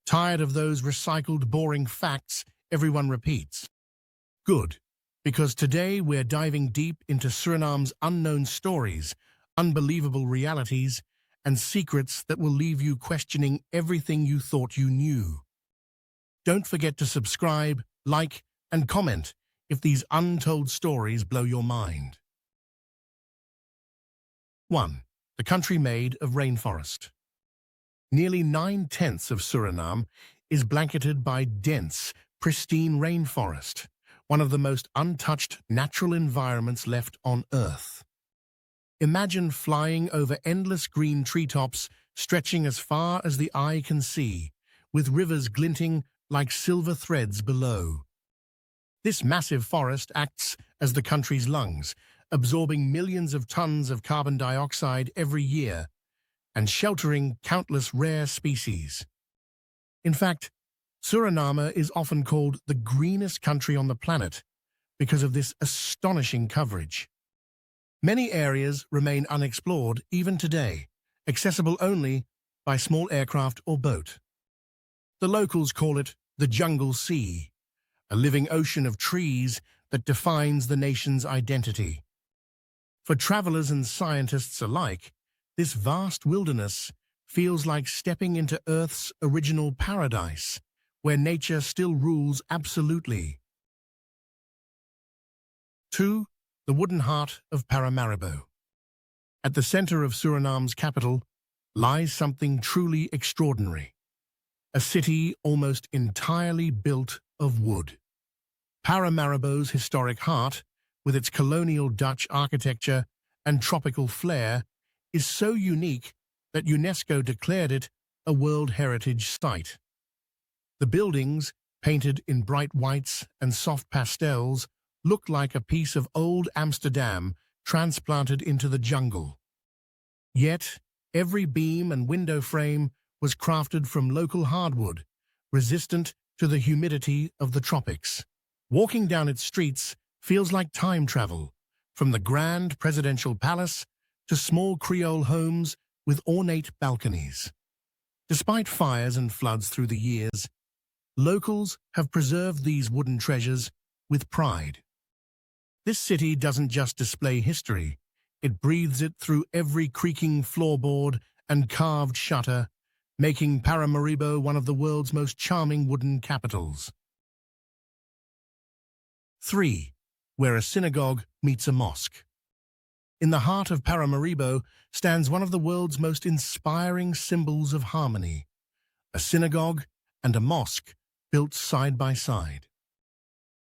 Tired of those recycled, boring facts everyone repeats? Good, because today we're diving deep into Suriname's unknown stories, unbelievable realities, and secrets that will leave you questioning everything you thought you knew. Don't forget to subscribe, like, and comment if these untold stories blow your mind. 1. The country made of rainforest. Nearly 9/10 of Suriname is blanketed by dense, pristine rainforest, one of the most untouched natural environments left on Earth. Imagine flying over endless green treetops stretching as far as the eye can see, with rivers glinting like silver threads below. This massive forest acts as the country's lungs, absorbing millions of tons of carbon dioxide every year and sheltering countless rare species. In fact, Suriname is often called the greenest country on the planet because of this astonishing coverage. Many areas remain unexplored even today, accessible only by small aircraft or boat. The locals call it the Jungle Sea, a living ocean of trees that defines the nation's identity. For travelers and scientists alike, this vast wilderness feels like stepping into Earth's original paradise, where nature still rules absolutely. 2. The wooden heart of Paramaribo. At the center of Suriname's capital lies something truly extraordinary. A city almost entirely built of wood. Paramaribo's historic heart, with its colonial Dutch architecture and tropical flair, is so unique that UNESCO declared it a World Heritage Site. The buildings, painted in bright whites and soft pastels, look like a piece of old Amsterdam transplanted into the jungle. Yet, every beam and window frame was crafted from local hardwood, resistant to the humidity of the tropics. Walking down its streets feels like time travel, from the grand presidential palace to small Creole homes with ornate balconies. Despite fires and floods through the years, locals have preserved these wooden treasures with pride. This city doesn't just display history, it breathes it through every creaking floorboard and carved shutter, making Paramaribo one of the world's most charming wooden capitals. 3. Where a synagogue meets a mosque. In the heart of Paramaribo stands one of the world's most inspiring symbols of harmony, a synagogue and a mosque built side by side.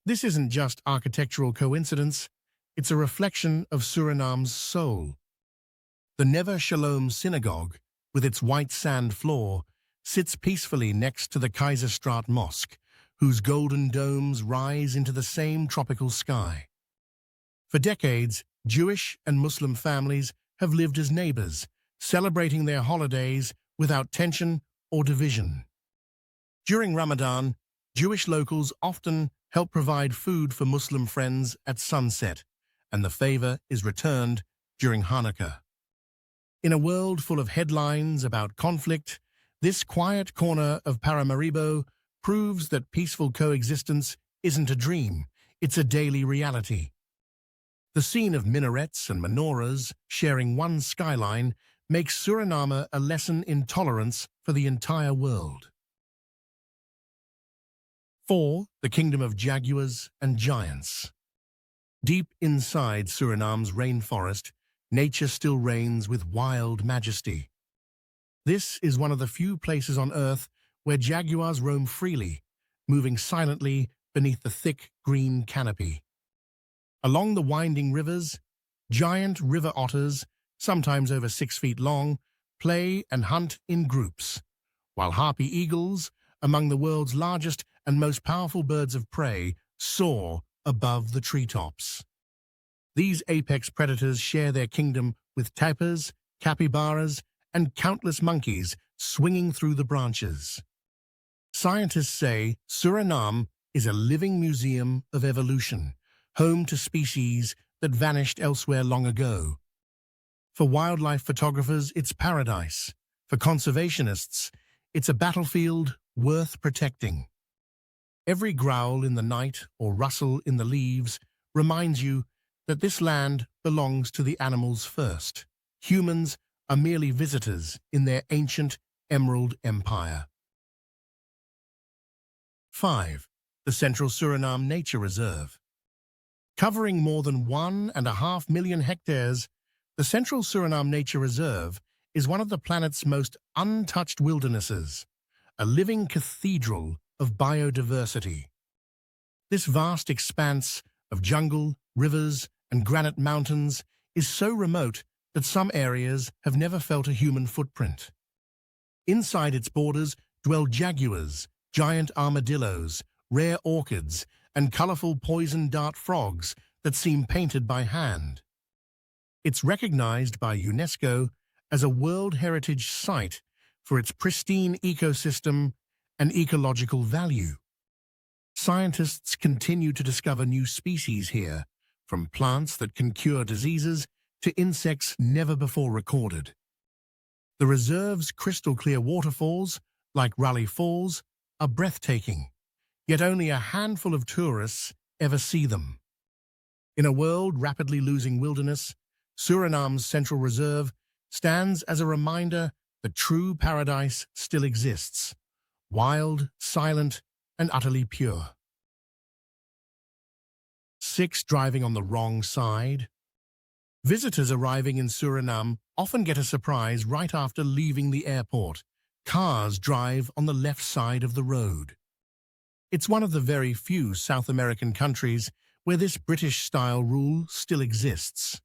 This isn't just architectural coincidence, it's a reflection of Suriname's soul. The Never Shalom Synagogue, with its white sand floor, sits peacefully next to the Keizersstraat Mosque, whose golden domes rise into the same tropical sky. For decades, Jewish and Muslim families have lived as neighbors, celebrating their holidays without tension or division. During Ramadan, Jewish locals often help provide food for Muslim friends at sunset, and the favor is returned during Hanukkah. In a world full of headlines about conflict, this quiet corner of Paramaribo proves that peaceful coexistence isn't a dream, it's a daily reality. The scene of minarets and menorahs sharing one skyline makes Suriname a lesson in tolerance for the entire world. 4. The Kingdom of Jaguars and Giants. Deep inside Suriname's rainforest, nature still reigns with wild majesty. This is one of the few places on Earth where jaguars roam freely, moving silently beneath the thick green canopy. Along the winding rivers, giant river otters, sometimes over 6 feet long, play and hunt in groups, while harpy eagles, among the world's largest and most powerful birds of prey, soar above the treetops. These apex predators share their kingdom with tapirs, capybaras, and countless monkeys swinging through the branches. Scientists say Suriname is a living museum of evolution, home to species that vanished elsewhere long ago. For wildlife photographers, it's paradise. For conservationists, it's a battlefield worth protecting. Every growl in the night or rustle in the leaves reminds you that this land belongs to the animals first. Humans are merely visitors in their ancient emerald empire. 5. The Central Suriname Nature Reserve. Covering more than 1.5 million hectares, the Central Suriname Nature Reserve is one of the planet's most untouched wildernesses, a living cathedral of biodiversity. This vast expanse of jungle, rivers, and granite mountains is so remote that some areas have never felt a human footprint. Inside its borders dwell jaguars, giant armadillos, rare orchids, and colorful poison dart frogs that seem painted by hand. It's recognized by UNESCO as a World Heritage Site for its pristine ecosystem and ecological value. Scientists continue to discover new species here, from plants that can cure diseases to insects never before recorded. The reserve's crystal-clear waterfalls, like Raleigh Falls, are breathtaking, yet only a handful of tourists ever see them. In a world rapidly losing wilderness, Suriname's Central Reserve stands as a reminder that true paradise still exists, wild, silent, and utterly pure. 6. Driving on the wrong side. Visitors arriving in Suriname often get a surprise right after leaving the airport. Cars drive on the left side of the road. It's one of the very few South American countries where this British-style rule still exists.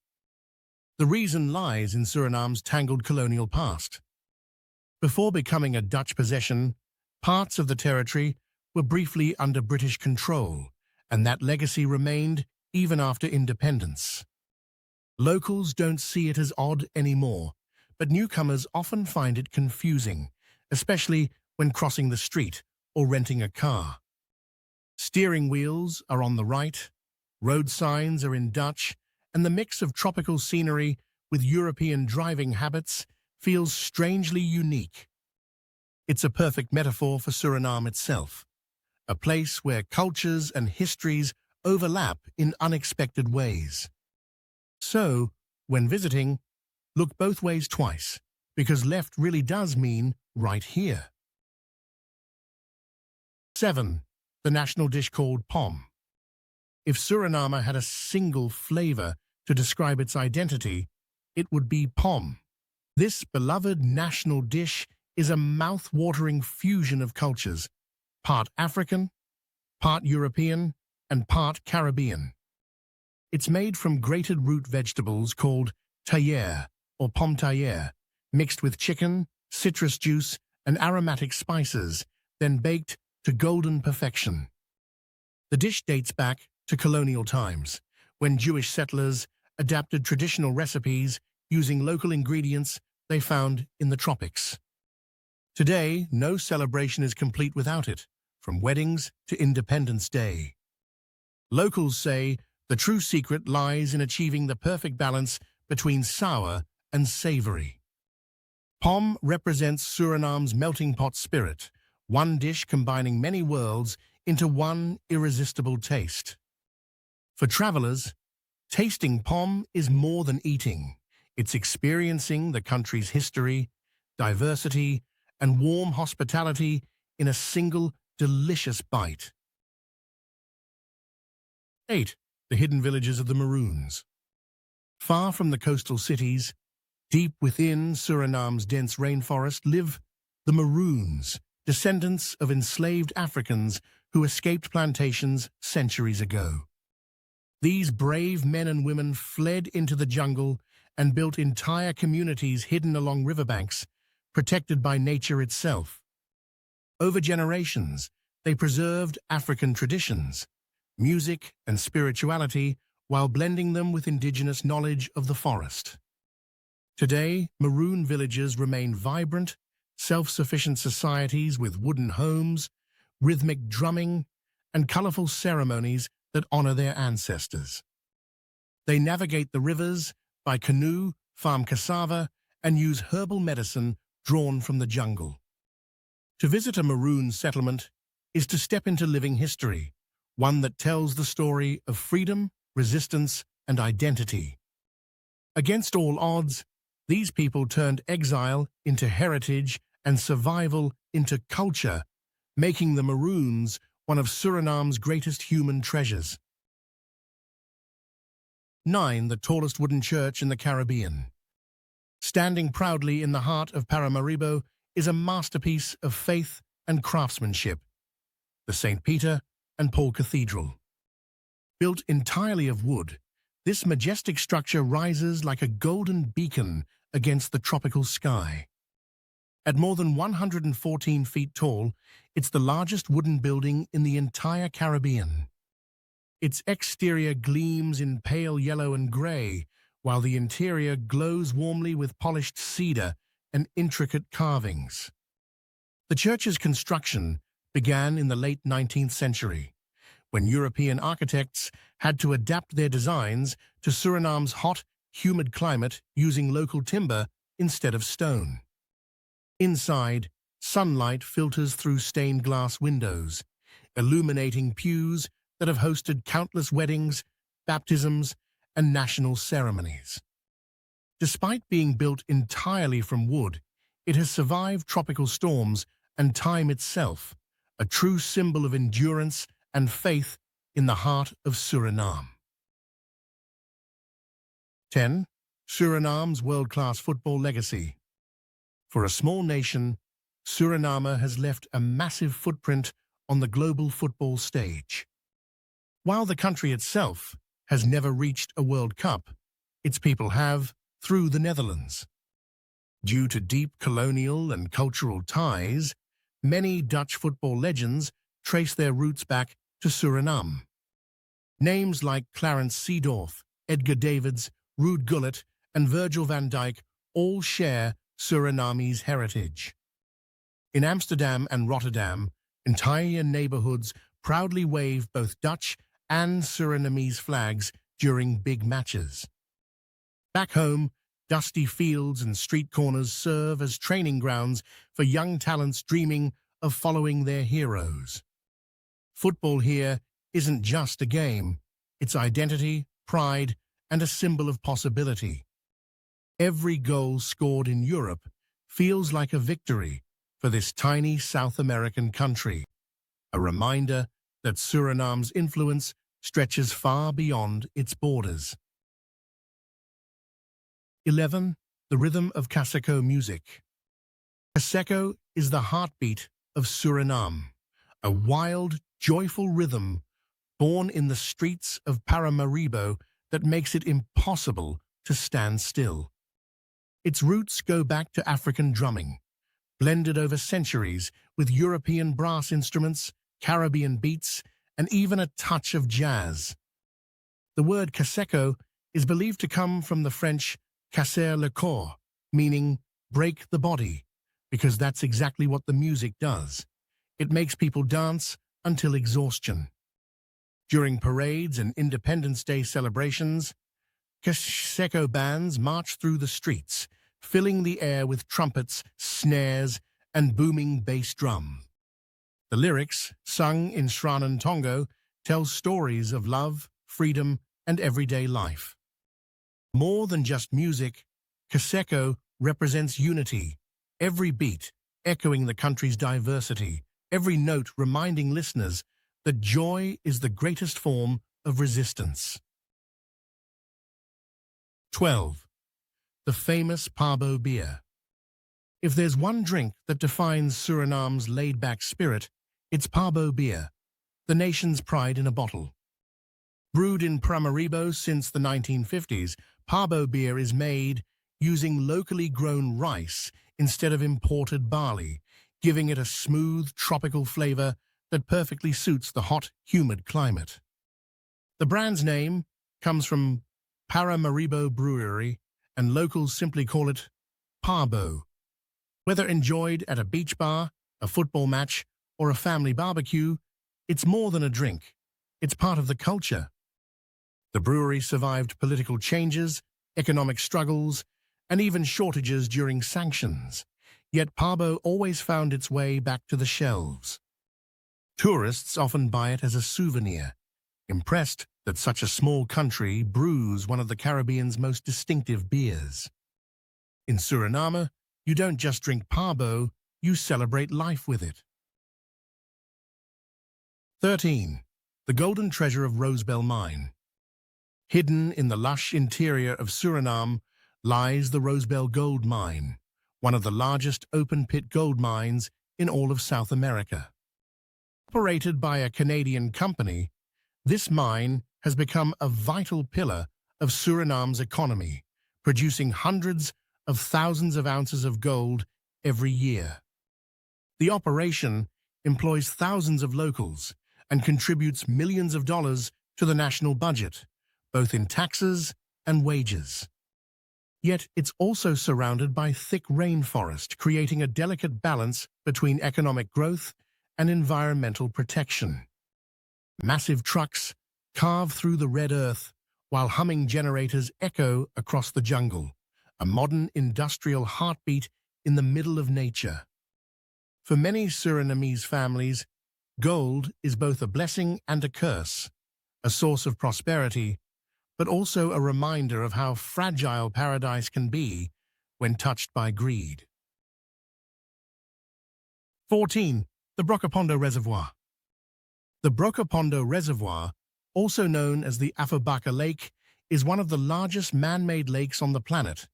The reason lies in Suriname's tangled colonial past. Before becoming a Dutch possession, parts of the territory were briefly under British control, and that legacy remained even after independence. Locals don't see it as odd anymore, but newcomers often find it confusing, especially when crossing the street or renting a car. Steering wheels are on the right, road signs are in Dutch, and the mix of tropical scenery with European driving habits feels strangely unique. It's a perfect metaphor for Suriname itself, a place where cultures and histories overlap in unexpected ways. So, when visiting, look both ways twice, because left really does mean right here. 7. The national dish called pom. If Suriname had a single flavor to describe its identity, it would be pom. This beloved national dish is a mouth-watering fusion of cultures, part African, part European, and part Caribbean. It's made from grated root vegetables called taillère or pomme taillère, mixed with chicken, citrus juice, and aromatic spices, then baked to golden perfection. The dish dates back to colonial times, when Jewish settlers adapted traditional recipes using local ingredients they found in the tropics. Today, no celebration is complete without it, from weddings to Independence Day. Locals say the true secret lies in achieving the perfect balance between sour and savory. Pom represents Suriname's melting pot spirit, one dish combining many worlds into one irresistible taste. For travelers, tasting pom is more than eating. It's experiencing the country's history, diversity, and warm hospitality in a single delicious bite. 8. The hidden villages of the Maroons. Far from the coastal cities, deep within Suriname's dense rainforest live the Maroons, descendants of enslaved Africans who escaped plantations centuries ago. These brave men and women fled into the jungle and built entire communities hidden along riverbanks, protected by nature itself. Over generations, they preserved African traditions, music and spirituality, while blending them with indigenous knowledge of the forest. Today, Maroon villages remain vibrant, self-sufficient societies with wooden homes, rhythmic drumming, and colorful ceremonies that honor their ancestors. They navigate the rivers by canoe, farm cassava, and use herbal medicine drawn from the jungle. To visit a maroon settlement is to step into living history, one that tells the story of freedom, resistance, and identity. Against all odds, these people turned exile into heritage and survival into culture, making the Maroons one of Suriname's greatest human treasures. 9. The tallest wooden church in the Caribbean. Standing proudly in the heart of Paramaribo is a masterpiece of faith and craftsmanship, the St. Peter and Paul Cathedral. Built entirely of wood, this majestic structure rises like a golden beacon against the tropical sky. At more than 114 feet tall, it's the largest wooden building in the entire Caribbean. Its exterior gleams in pale yellow and grey, while the interior glows warmly with polished cedar and intricate carvings. The church's construction began in the late 19th century, when European architects had to adapt their designs to Suriname's hot, humid climate using local timber instead of stone. Inside, sunlight filters through stained glass windows, illuminating pews that have hosted countless weddings, baptisms, and national ceremonies. Despite being built entirely from wood, it has survived tropical storms and time itself, a true symbol of endurance and faith in the heart of Suriname. 10. Suriname's world-class football legacy. For a small nation, Suriname has left a massive footprint on the global football stage. While the country itself has never reached a World Cup, its people have through the Netherlands. Due to deep colonial and cultural ties, many Dutch football legends trace their roots back to Suriname. Names like Clarence Seedorf, Edgar Davids, Ruud Gullit, and Virgil van Dijk all share Suriname's heritage. In Amsterdam and Rotterdam, entire neighborhoods proudly wave both Dutch and Surinamese flags during big matches. Back home, dusty fields and street corners serve as training grounds for young talents dreaming of following their heroes. Football here isn't just a game, it's identity, pride, and a symbol of possibility. Every goal scored in Europe feels like a victory for this tiny South American country, a reminder that Suriname's influence stretches far beyond its borders. 11. The rhythm of Caseco music. Caseco is the heartbeat of Suriname, a wild, joyful rhythm born in the streets of Paramaribo that makes it impossible to stand still. Its roots go back to African drumming, blended over centuries with European brass instruments, Caribbean beats, and even a touch of jazz. The word Caseco is believed to come from the French casser le corps, meaning break the body, because that's exactly what the music does. It makes people dance until exhaustion. During parades and Independence Day celebrations, Caseco bands march through the streets, filling the air with trumpets, snares, and booming bass drum. The lyrics, sung in Sranan Tongo, tell stories of love, freedom, and everyday life. More than just music, Caseco represents unity, every beat echoing the country's diversity, every note reminding listeners that joy is the greatest form of resistance. 12. The famous Pabo beer. If there's one drink that defines Suriname's laid-back spirit, it's Pabo beer, the nation's pride in a bottle. Brewed in Paramaribo since the 1950s, Pabo beer is made using locally grown rice instead of imported barley, giving it a smooth, tropical flavor that perfectly suits the hot, humid climate. The brand's name comes from Paramaribo Brewery, and locals simply call it Pabo. Whether enjoyed at a beach bar, a football match, or a family barbecue, it's more than a drink. It's part of the culture. The brewery survived political changes, economic struggles, and even shortages during sanctions. Yet Pabo always found its way back to the shelves. Tourists often buy it as a souvenir, impressed that such a small country brews one of the Caribbean's most distinctive beers. In Suriname, you don't just drink Pabo, you celebrate life with it. 13. The Golden Treasure of Rosebel Mine. Hidden in the lush interior of Suriname lies the Rosebel Gold Mine, one of the largest open-pit gold mines in all of South America. Operated by a Canadian company, this mine has become a vital pillar of Suriname's economy, producing hundreds of thousands of ounces of gold every year. The operation employs thousands of locals and contributes millions of dollars to the national budget, both in taxes and wages. Yet it's also surrounded by thick rainforest, creating a delicate balance between economic growth and environmental protection. Massive trucks carve through the red earth, while humming generators echo across the jungle, a modern industrial heartbeat in the middle of nature. For many Surinamese families, gold is both a blessing and a curse, a source of prosperity, but also a reminder of how fragile paradise can be when touched by greed. 14. The Brokopondo Reservoir. The Brokopondo Reservoir, also known as the Afobaka Lake, is one of the largest man-made lakes on the planet,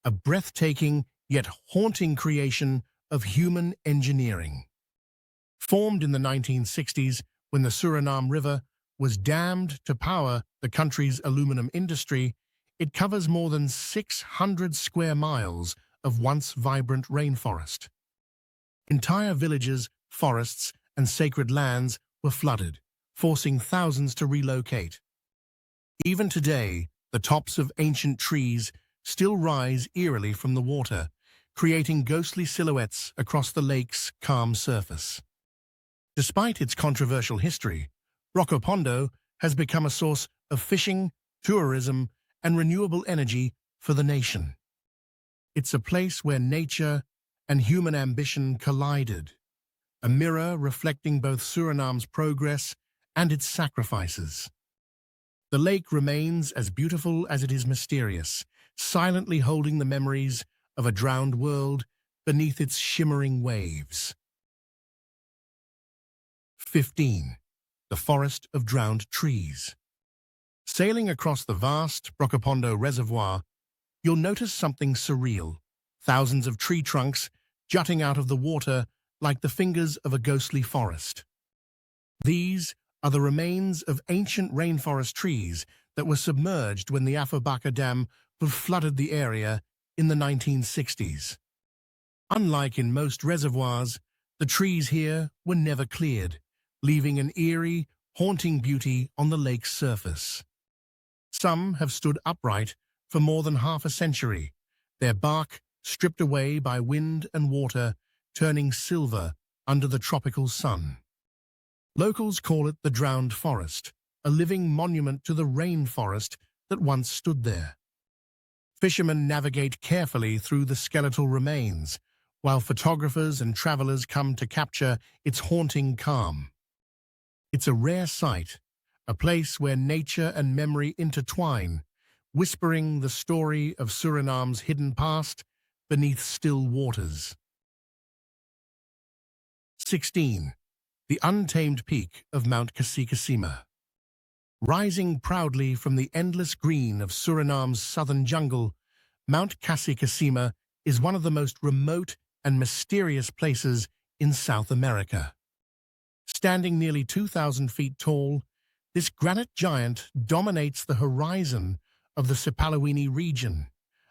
a breathtaking yet haunting creation of human engineering. Formed in the 1960s when the Suriname River was dammed to power the country's aluminum industry, it covers more than 600 square miles of once vibrant rainforest. Entire villages, forests, and sacred lands were flooded, forcing thousands to relocate. Even today, the tops of ancient trees still rise eerily from the water, creating ghostly silhouettes across the lake's calm surface. Despite its controversial history, Brokopondo has become a source of fishing, tourism, and renewable energy for the nation. It's a place where nature and human ambition collided, a mirror reflecting both Suriname's progress and its sacrifices. The lake remains as beautiful as it is mysterious, silently holding the memories of a drowned world beneath its shimmering waves. 15. The Forest of Drowned Trees. Sailing across the vast Brokopondo Reservoir, you'll notice something surreal. Thousands of tree trunks jutting out of the water like the fingers of a ghostly forest. These are the remains of ancient rainforest trees that were submerged when the Afobaka Dam flooded the area in the 1960s. Unlike in most reservoirs, the trees here were never cleared, leaving an eerie, haunting beauty on the lake's surface. Some have stood upright for more than half a century, their bark stripped away by wind and water, turning silver under the tropical sun. Locals call it the Drowned Forest, a living monument to the rainforest that once stood there. Fishermen navigate carefully through the skeletal remains, while photographers and travelers come to capture its haunting calm. It's a rare sight, a place where nature and memory intertwine, whispering the story of Suriname's hidden past beneath still waters. 16. The Untamed Peak of Mount Cassicasima. Rising proudly from the endless green of Suriname's southern jungle, Mount Cassicasima is one of the most remote and mysterious places in South America. Standing nearly 2,000 feet tall, this granite giant dominates the horizon of the Sipaliwini region,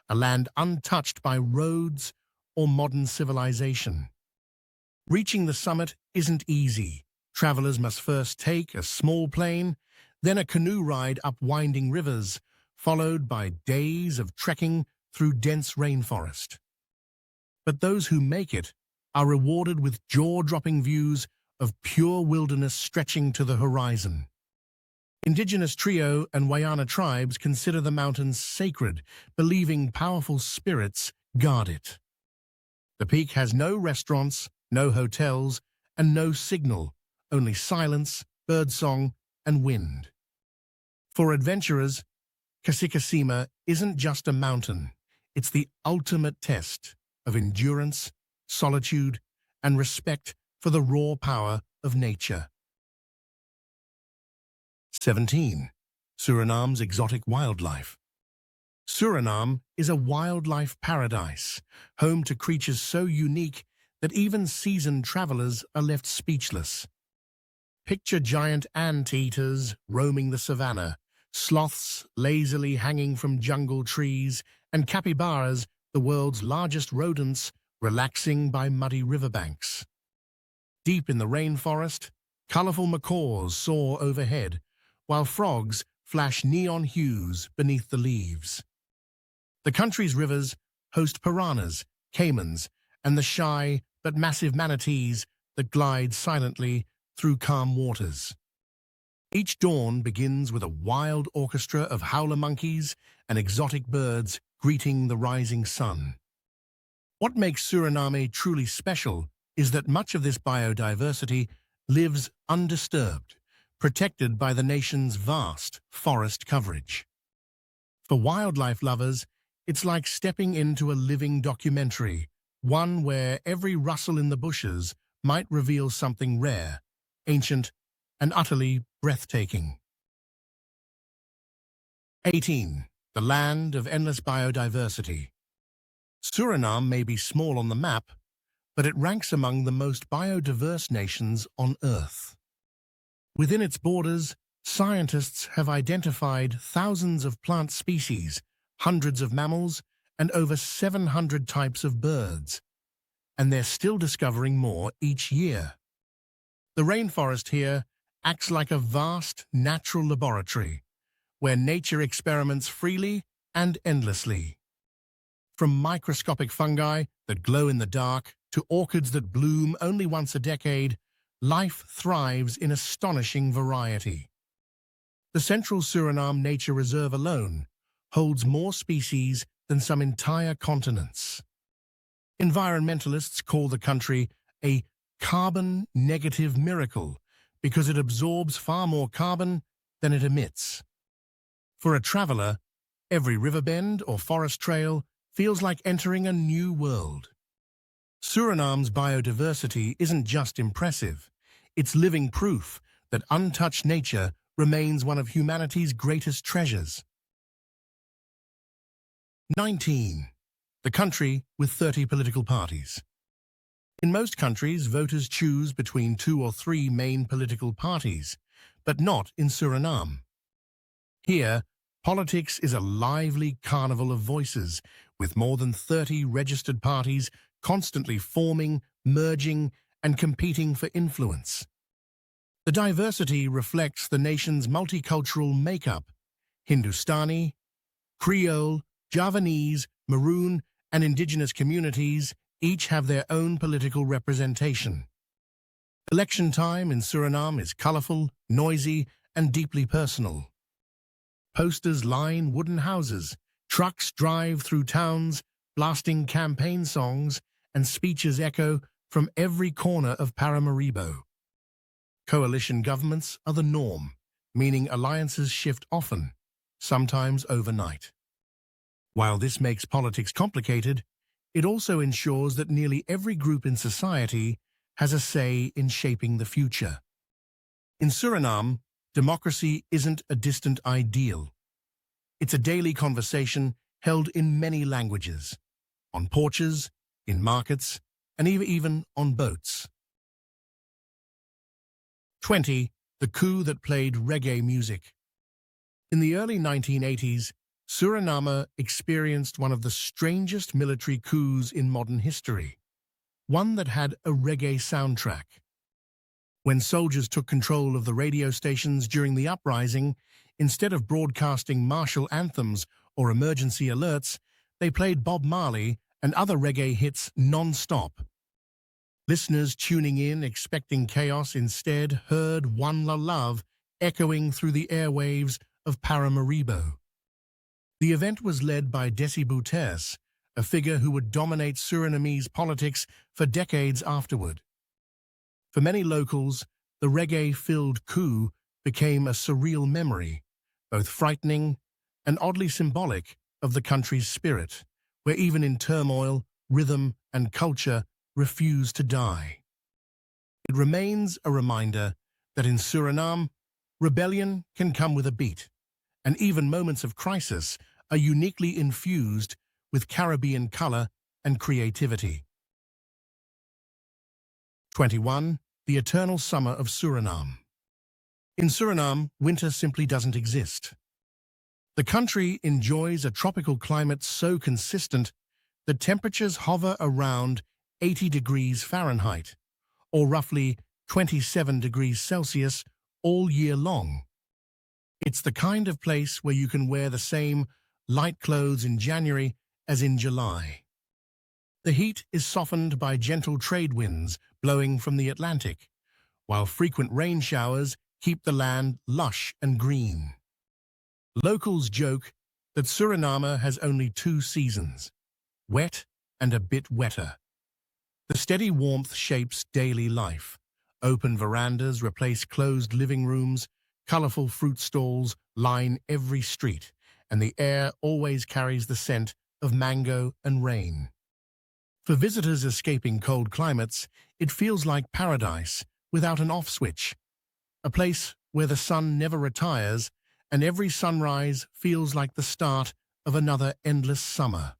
a land untouched by roads or modern civilization. Reaching the summit isn't easy. Travelers must first take a small plane, then a canoe ride up winding rivers, followed by days of trekking through dense rainforest. But those who make it are rewarded with jaw-dropping views of pure wilderness stretching to the horizon. Indigenous Trio and Wayana tribes consider the mountains sacred, believing powerful spirits guard it. The peak has no restaurants, no hotels, and no signal, only silence, birdsong, and wind. For adventurers, Kasikasima isn't just a mountain, it's the ultimate test of endurance, solitude, and respect for the raw power of nature. 17. Suriname's exotic wildlife. Suriname is a wildlife paradise, home to creatures so unique that even seasoned travelers are left speechless. Picture giant anteaters roaming the savanna, sloths lazily hanging from jungle trees, and capybaras, the world's largest rodents, relaxing by muddy riverbanks. Deep in the rainforest, colorful macaws soar overhead, while frogs flash neon hues beneath the leaves. The country's rivers host piranhas, caimans, and the shy but massive manatees that glide silently through calm waters. Each dawn begins with a wild orchestra of howler monkeys and exotic birds greeting the rising sun. What makes Suriname truly special is that much of this biodiversity lives undisturbed, protected by the nation's vast forest coverage. For wildlife lovers, it's like stepping into a living documentary, one where every rustle in the bushes might reveal something rare, ancient, and utterly breathtaking. 18. The land of endless biodiversity. Suriname may be small on the map, but it ranks among the most biodiverse nations on Earth. Within its borders, scientists have identified thousands of plant species, hundreds of mammals, and over 700 types of birds, and they're still discovering more each year. The rainforest here acts like a vast natural laboratory, where nature experiments freely and endlessly. From microscopic fungi that glow in the dark to orchids that bloom only once a decade, life thrives in astonishing variety. The Central Suriname Nature Reserve alone holds more species than some entire continents. Environmentalists call the country a carbon-negative miracle because it absorbs far more carbon than it emits. For a traveler, every riverbend or forest trail feels like entering a new world. Suriname's biodiversity isn't just impressive, it's living proof that untouched nature remains one of humanity's greatest treasures. 19. The country with 30 political parties. In most countries, voters choose between 2 or 3 main political parties, but not in Suriname. Here, politics is a lively carnival of voices, with more than 30 registered parties constantly forming, merging, and competing for influence. The diversity reflects the nation's multicultural makeup. Hindustani, Creole, Javanese, Maroon, and indigenous communities each have their own political representation. Election time in Suriname is colorful, noisy, and deeply personal. Posters line wooden houses, trucks drive through towns, blasting campaign songs, and speeches echo from every corner of Paramaribo. Coalition governments are the norm, meaning alliances shift often, sometimes overnight. While this makes politics complicated, it also ensures that nearly every group in society has a say in shaping the future. In Suriname, democracy isn't a distant ideal. It's a daily conversation held in many languages, on porches, in markets, and even on boats. 20. The coup that played reggae music. In the early 1980s, Suriname experienced one of the strangest military coups in modern history, one that had a reggae soundtrack. When soldiers took control of the radio stations during the uprising, instead of broadcasting martial anthems or emergency alerts, they played Bob Marley and other reggae hits non-stop. Listeners tuning in expecting chaos instead heard One La Love echoing through the airwaves of Paramaribo. The event was led by Desi Buters, a figure who would dominate Surinamese politics for decades afterward. For many locals, the reggae-filled coup became a surreal memory, both frightening and oddly symbolic of the country's spirit, where even in turmoil, rhythm and culture refuse to die. It remains a reminder that in Suriname, rebellion can come with a beat, and even moments of crisis are uniquely infused with Caribbean color and creativity. 21. The eternal summer of Suriname. In Suriname, winter simply doesn't exist. The country enjoys a tropical climate so consistent that temperatures hover around 80 degrees Fahrenheit, or roughly 27 degrees Celsius, all year long. It's the kind of place where you can wear the same light clothes in January as in July. The heat is softened by gentle trade winds blowing from the Atlantic, while frequent rain showers keep the land lush and green. Locals joke that Suriname has only 2 seasons, wet and a bit wetter. The steady warmth shapes daily life. Open verandas replace closed living rooms, colorful fruit stalls line every street, and the air always carries the scent of mango and rain. For visitors escaping cold climates, it feels like paradise without an off switch, a place where the sun never retires and every sunrise feels like the start of another endless summer.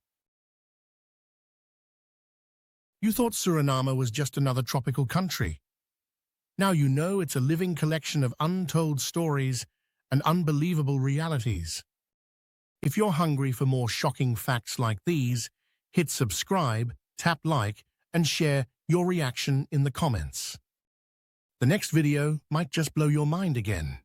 You thought Suriname was just another tropical country. Now you know it's a living collection of untold stories and unbelievable realities. If you're hungry for more shocking facts like these, hit subscribe, tap like, and share your reaction in the comments. The next video might just blow your mind again.